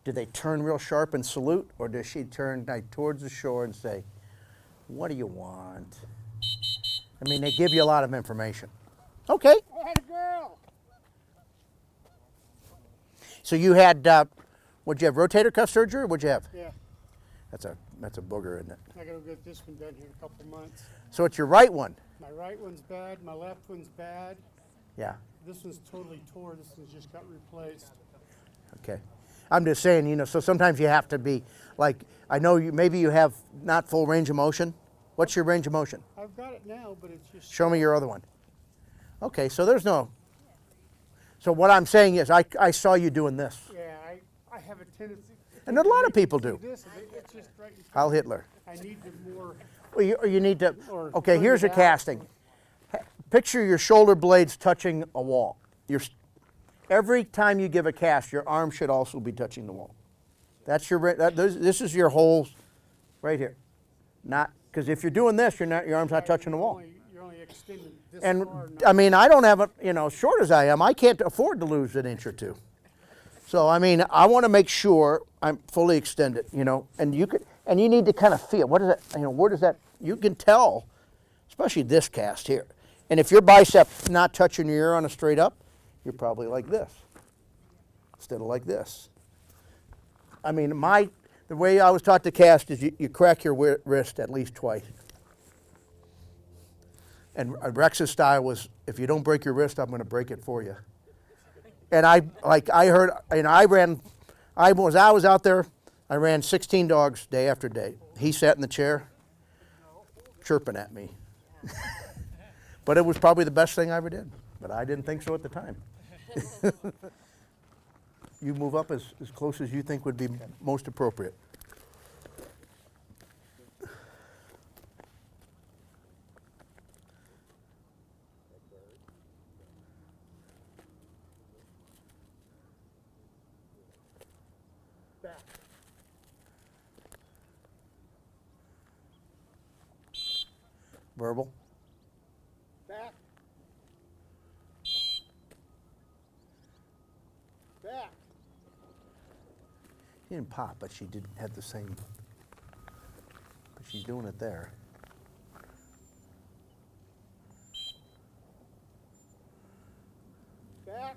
Do they turn real sharp and salute, or does she turn like towards the shore and say, "What do you want?" I mean, they give you a lot of information. Okay. So you had, what'd you have, rotator cuff surgery, or what'd you have? Yeah, That's a booger, isn't it? I gotta get this one done here in a couple months. So it's your right one. My right one's bad, my left one's bad. Yeah, This one's totally tore, this one's just got replaced. okay. I'm just saying, you know, so sometimes you have to be, like, I know maybe you have not full range of motion. What's your range of motion? I've got it now, but it's just. Show me your other one. Okay, so there's no, so what I'm saying is I saw you doing this. Yeah, I have a tendency. And a lot of people do. This, it's just right in front Heil of me. Hitler. I need the more. Well, you need to, Or okay, turn here's it a out. casting. Picture your shoulder blades touching a wall. Every time you give a cast, your arm should also be touching the wall. That's this is your whole, right here. Not, because if you're doing this, your arm's not touching the wall. You're only extending this And far. I mean, I don't have short as I am, I can't afford to lose an inch or two. So I mean, I want to make sure I'm fully extended, and you need to kind of feel, what is that, where does that, you can tell, especially this cast here. And if your bicep's not touching your ear on a straight up, you're probably like this, instead of like this. I mean, the way I was taught to cast is you crack your wrist at least twice. And Rex's style was, if you don't break your wrist, I'm going to break it for you. And I was out there, I ran 16 dogs day after day. He sat in the chair, chirping at me. But it was probably the best thing I ever did. But I didn't think so at the time. You move up as close as you think would be most appropriate. Verbal? Back. Back. She didn't pop, but she did have the same, but she's doing it there. Back.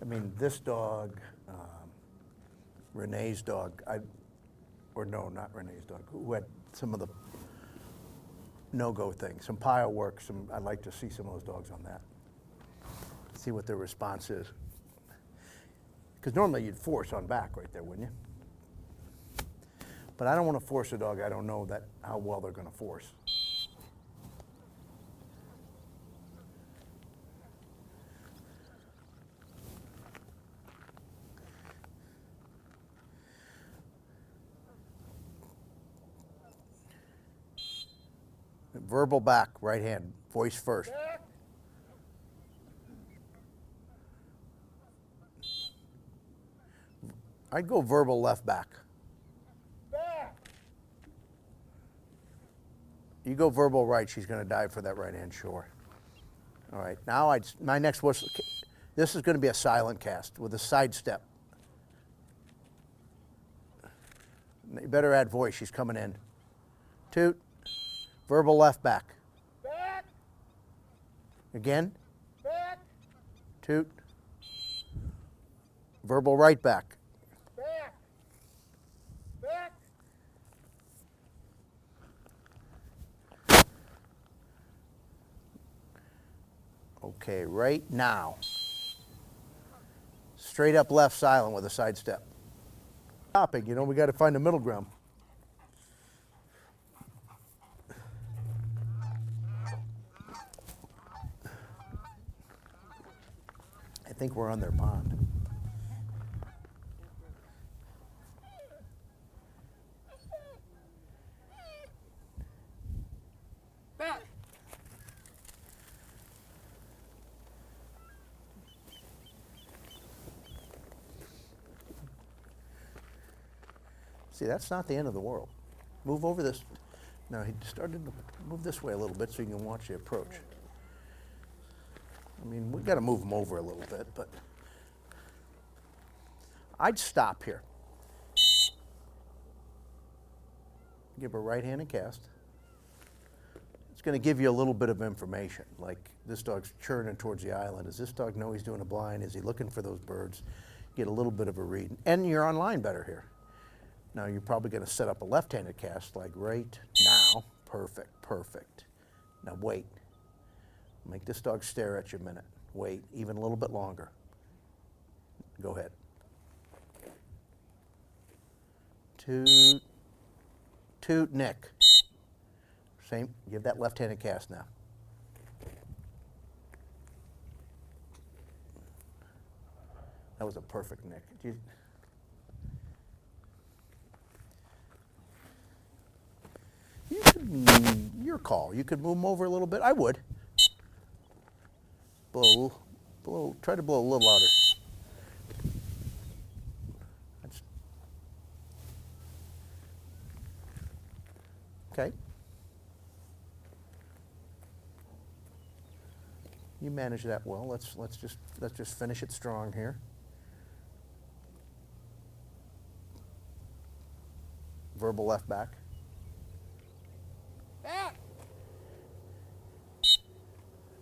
I mean, this dog, Renee's dog, or no, not Renee's dog, who had some of the no-go things, some pile work, I'd like to see some of those dogs on that. See what their response is. Because normally you'd force on back right there, wouldn't you? But I don't want to force a dog I don't know how well they're going to force. Verbal back, right hand, voice first. I'd go verbal left back. You go verbal right, she's going to dive for that right hand shore. All right, now my next whistle, this is going to be a silent cast with a side step. You better add voice, she's coming in. Toot. Verbal left back. Back. Again. Back. Toot. Verbal right back. Back. Back. Okay, right now. Straight up left silent with a side step. Stopping, you know, we got to find a middle ground. I think we're on their pond. Back. See, that's not the end of the world. Move over this. Now, he started to move this way a little bit so you can watch the approach. I mean, we got to move them over a little bit, but I'd stop here. Give a right-handed cast. It's going to give you a little bit of information, like this dog's churning towards the island. Does this dog know he's doing a blind? Is he looking for those birds? Get a little bit of a read. And you're on line better here. Now you're probably going to set up a left-handed cast like right now. Perfect, perfect. Now wait. Make this dog stare at you a minute. Wait, even a little bit longer. Go ahead. Toot, toot, Nick. Same, give that left-handed cast now. That was a perfect Nick. You could, your call. You could move them over a little bit. I would. Try to blow a little louder. Okay. You manage that well. Let's just finish it strong here. Verbal left back. Back.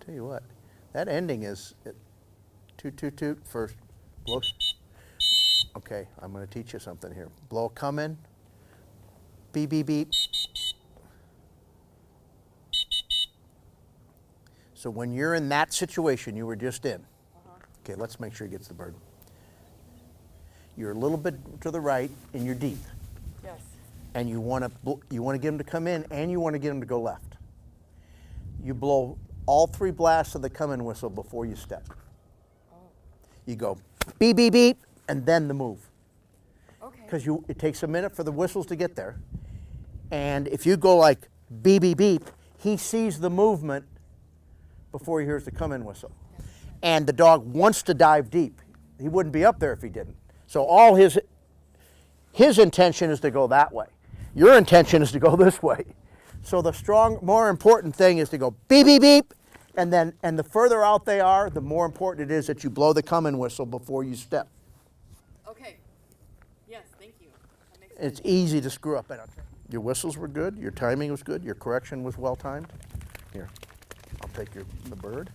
Tell you what, that ending is toot toot toot first. Blow. Okay, I'm going to teach you something here. Blow a come in. Beep beep beep. So when you're in that situation you were just in, okay, let's make sure he gets the bird. You're a little bit to the right and you're deep. Yes. And you want to get him to come in and you want to get him to go left. You blow all three blasts of the come-in whistle before you step. You go beep beep beep and then the move. Okay. Because it takes a minute for the whistles to get there. And if you go like beep beep beep, he sees the movement before he hears the come-in whistle. And the dog wants to dive deep. He wouldn't be up there if he didn't. So all his intention is to go that way. Your intention is to go this way. So the more important thing is to go beep, beep, beep, and the further out they are, the more important it is that you blow the come in whistle before you step. Okay. Yes, thank you. That makes sense. It's easy to screw up. Your whistles were good, your timing was good, your correction was well timed. Here, I'll take the bird.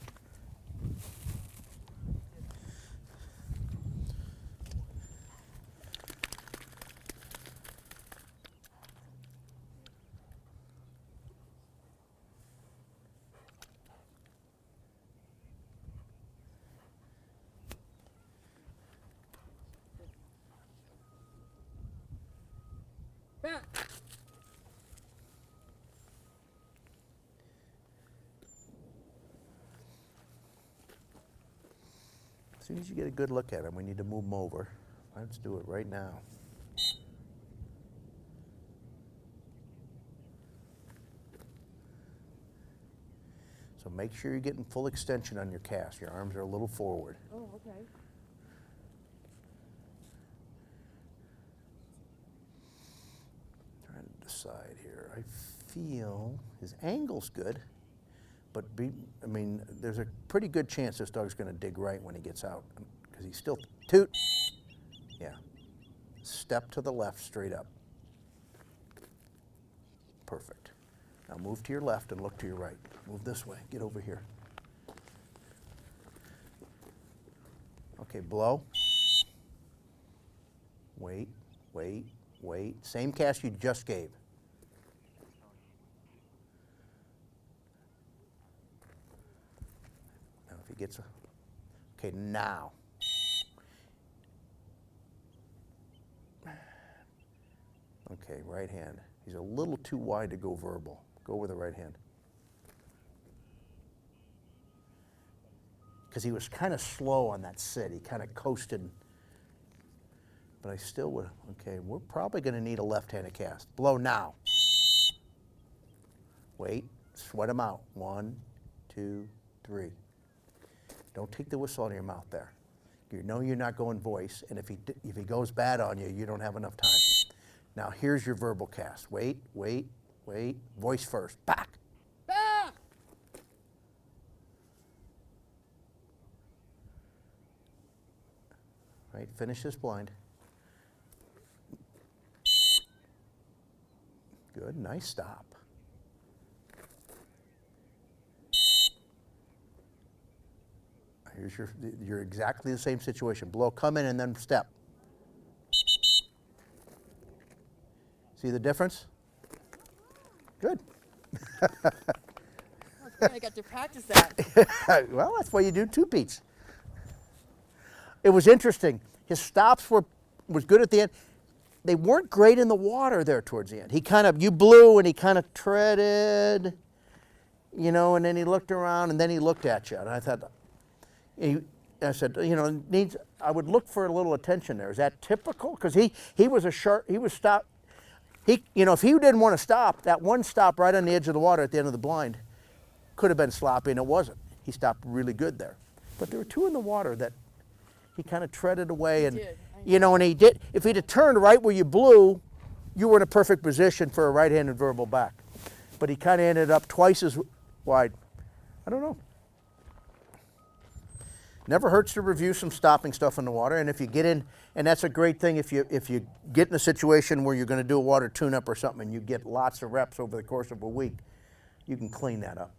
Back. As soon as you get a good look at them, we need to move them over. Let's do it right now. So make sure you're getting full extension on your cast. Your arms are a little forward. Oh, okay. Trying to decide here. I feel his angle's good, but there's a pretty good chance this dog's going to dig right when he gets out because he's still toot. Yeah. Step to the left, straight up. Perfect. Now move to your left and look to your right. Move this way. Get over here. Okay, blow. Wait, wait, wait. Same cast you just gave. Now if he gets a... Okay, now. Okay, right hand. He's a little too wide to go verbal. Go with the right hand. Because he was kind of slow on that sit. He kind of coasted. But I still would, okay, we're probably going to need a left-handed cast. Blow now. Wait, sweat him out. 1, 2, 3. Don't take the whistle out of your mouth there. You know you're not going voice, and if he goes bad on you, you don't have enough time. Now here's your verbal cast. Wait, wait, wait. Voice first. Back. Back. Right, finish this blind. Good, nice stop. Here's you're exactly the same situation. Blow, come in and then step. See the difference? Good. I got to practice that. Well, that's why you do two beats. It was interesting. His stops was good at the end. They weren't great in the water there towards the end. You blew and he kind of treaded, and then he looked around and then he looked at you. And I thought, I said, I would look for a little attention there. Is that typical? Because he was stopped. If he didn't want to stop, that one stop right on the edge of the water at the end of the blind could have been sloppy, and it wasn't. He stopped really good there. But there were two in the water that he kind of treaded away, and and he did. If he'd have turned right where you blew, you were in a perfect position for a right-handed verbal back. But he kind of ended up twice as wide. I don't know. Never hurts to review some stopping stuff in the water, and if you get in, and that's a great thing if you get in a situation where you're going to do a water tune-up or something, and you get lots of reps over the course of a week, you can clean that up.